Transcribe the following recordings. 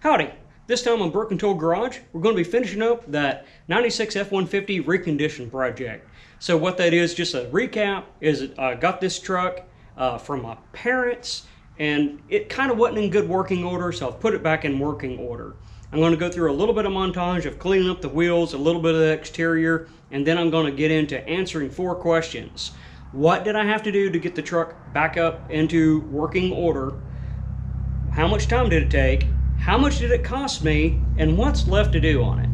Howdy! This time on Broken Tool Garage, we're going to be finishing up that 96 F150 Recondition project. So what that is, just a recap, is I got this truck from my parents, and it kind of wasn't in good working order, so I've put it back in working order. I'm going to go through a little bit of montage of cleaning up the wheels, a little bit of the exterior, and then I'm going to get into answering 4 questions. What did I have to do to get the truck back up into working order? How much time did it take? How much did it cost me? And what's left to do on it?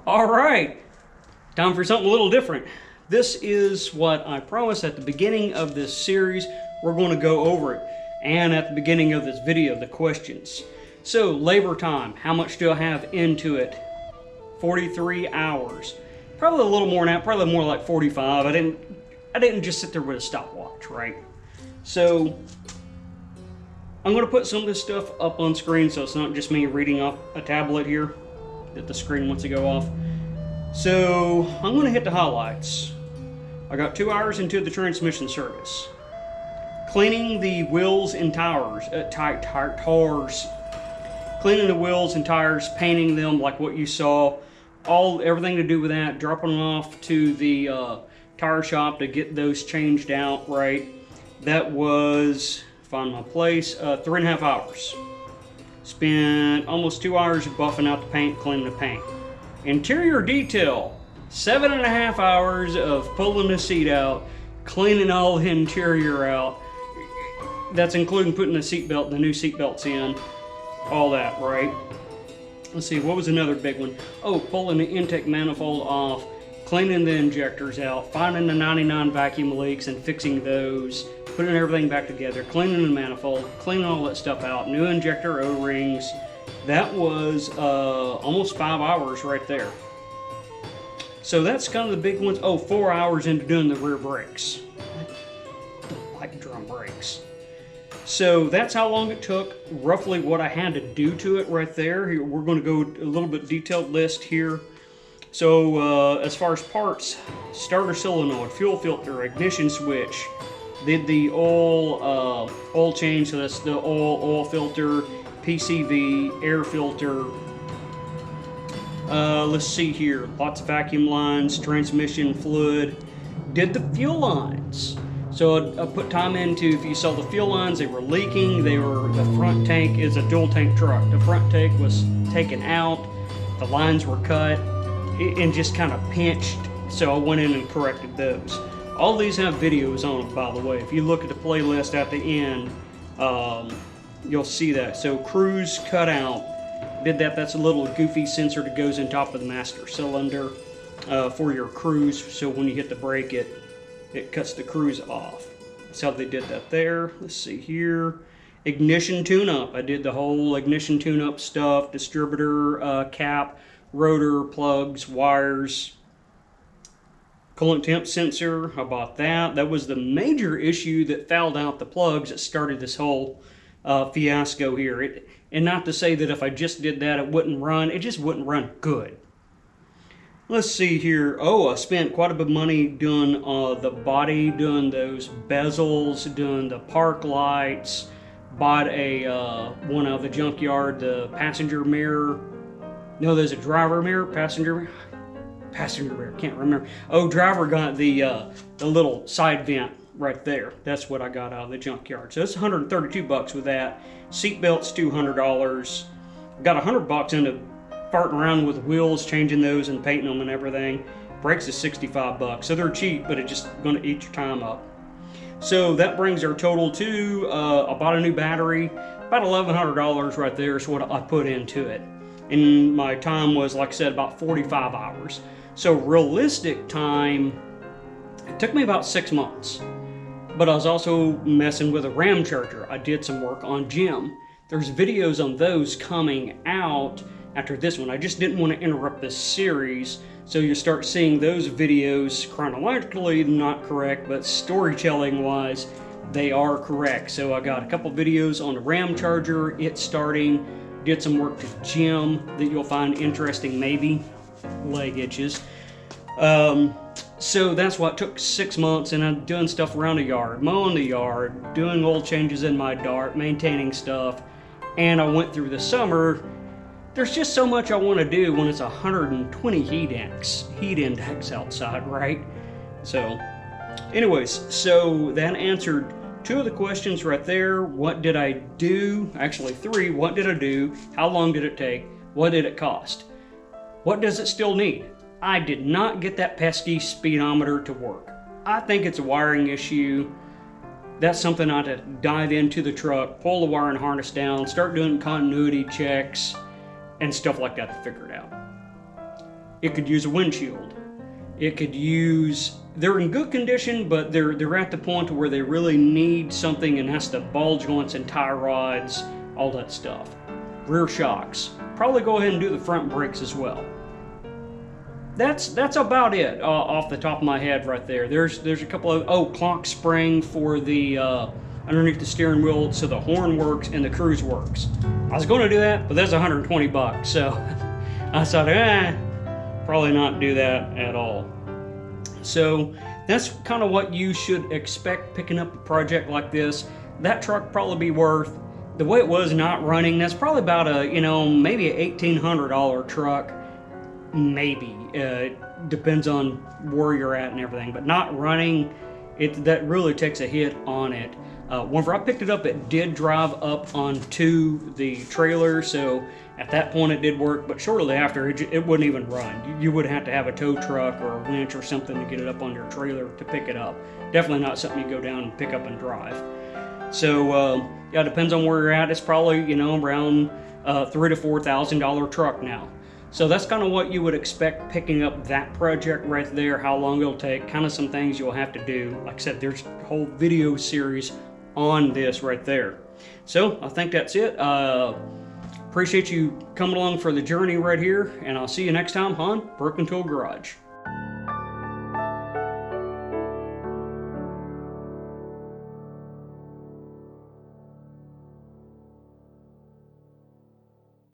Alright, time for something a little different. This is what I promised at the beginning of this series. We're going to go over it. And at the beginning of this video, the questions. So, labor time. How much do I have into it? 43 hours. Probably a little more than that, probably more like 45. I didn't just sit there with a stopwatch, right? So, I'm going to put some of this stuff up on screen so it's not just me reading off a tablet here that the screen wants to go off. So I'm going to hit the highlights. I got 2 hours into the transmission service. Cleaning the wheels and tires, cleaning the wheels and tires, painting them like what you saw, everything to do with that, dropping them off to the tire shop to get those changed out, right? That was, find my place, 3.5 hours. Spent almost 2 hours buffing out the paint, cleaning the paint. Interior detail, 7.5 hours of pulling the seat out, cleaning all the interior out. That's including putting the new seat belts in, all that, right? Let's see, what was another big one? Oh, pulling the intake manifold off, cleaning the injectors out, finding the 99 vacuum leaks and fixing those, putting everything back together, cleaning the manifold, cleaning all that stuff out, new injector O-rings. That was almost 5 hours right there. So that's kind of the big ones. Oh, 4 hours into doing the rear brakes. I don't like drum brakes. So that's how long it took, roughly what I had to do to it right there. We're going to go a little bit detailed list here. So as far as parts, starter solenoid, fuel filter, ignition switch, did the oil change, so that's the oil filter, PCV, air filter. Let's see here, lots of vacuum lines, transmission fluid. Did the fuel lines. So I put time into, if you saw the fuel lines, they were leaking. The front tank is a dual tank truck. The front tank was taken out. The lines were cut and just kind of pinched. So I went in and corrected those. All these have videos on them, by the way. If you look at the playlist at the end, you'll see that. So cruise cut out. Did that. That's a little goofy sensor that goes in top of the master cylinder for your cruise. So when you hit the brake, it cuts the cruise off. That's how they did that there. Let's see here. Ignition tune-up. I did the whole ignition tune-up stuff, distributor cap, rotor, plugs, wires, coolant temp sensor. I bought that. That was the major issue that fouled out the plugs that started this whole fiasco here. And not to say that if I just did that it wouldn't run, it just wouldn't run good. Let's see here. Oh, I spent quite a bit of money doing the body, doing those bezels, doing the park lights. Bought a one out of the junkyard, the passenger mirror. No, there's a driver mirror, passenger mirror, can't remember. Oh, driver got the little side vent right there. That's what I got out of the junkyard. So it's 132 bucks with that. Seat belts, $200. Got $100 into farting around with wheels, changing those and painting them and everything. Brakes is 65 bucks. So they're cheap, but it's just gonna eat your time up. So that brings our total to, I bought a new battery, about $1,100 right there is what I put into it. And my time was, like I said, about 45 hours. So realistic time, it took me about 6 months. But I was also messing with a RAM charger. I did some work on Jim. There's videos on those coming out after this one. I just didn't want to interrupt this series, so you start seeing those videos chronologically not correct, but storytelling wise they are correct. So I got a couple videos on the RAM charger, it starting, did some work to Jim that you'll find interesting, maybe leg itches. So that's what took 6 months, and I'm doing stuff around the yard, mowing the yard, doing oil changes in my dart, maintaining stuff. And I went through the summer. There's just so much I want to do when it's 120 heat index outside, right? So anyways, so that answered 2 of the questions right there. What did I do? Actually 3. What did I do? How long did it take? What did it cost? What does it still need? I did not get that pesky speedometer to work. I think it's a wiring issue. That's something I had to dive into the truck, pull the wiring harness down, start doing continuity checks and stuff like that to figure it out. It could use a windshield. It could use, they're in good condition, but they're at the point where they really need something and has to bulge once and tie rods, all that stuff. Rear shocks. Probably go ahead and do the front brakes as well. That's about it off the top of my head right there. There's a couple of, clock spring for the underneath the steering wheel so the horn works and the cruise works. I was going to do that, but that's 120 bucks, so I thought, probably not do that at all. So that's kind of what you should expect picking up a project like this. That truck probably be worth, the way it was not running, that's probably about a, maybe a $1,800 truck. Maybe. Depends on where you're at and everything, but not running, that really takes a hit on it. Whenever I picked it up, it did drive up onto the trailer, so at that point it did work, but shortly after it wouldn't even run. You would have to have a tow truck or a winch or something to get it up on your trailer to pick it up. Definitely not something you go down and pick up and drive. So yeah, it depends on where you're at. It's probably around $3,000 to $4,000 truck now. So that's kind of what you would expect picking up that project right there, how long it'll take, kind of some things you'll have to do. Like I said, there's a whole video series on this right there. So I think that's it. Appreciate you coming along for the journey right here, and I'll see you next time on Broken Tool Garage.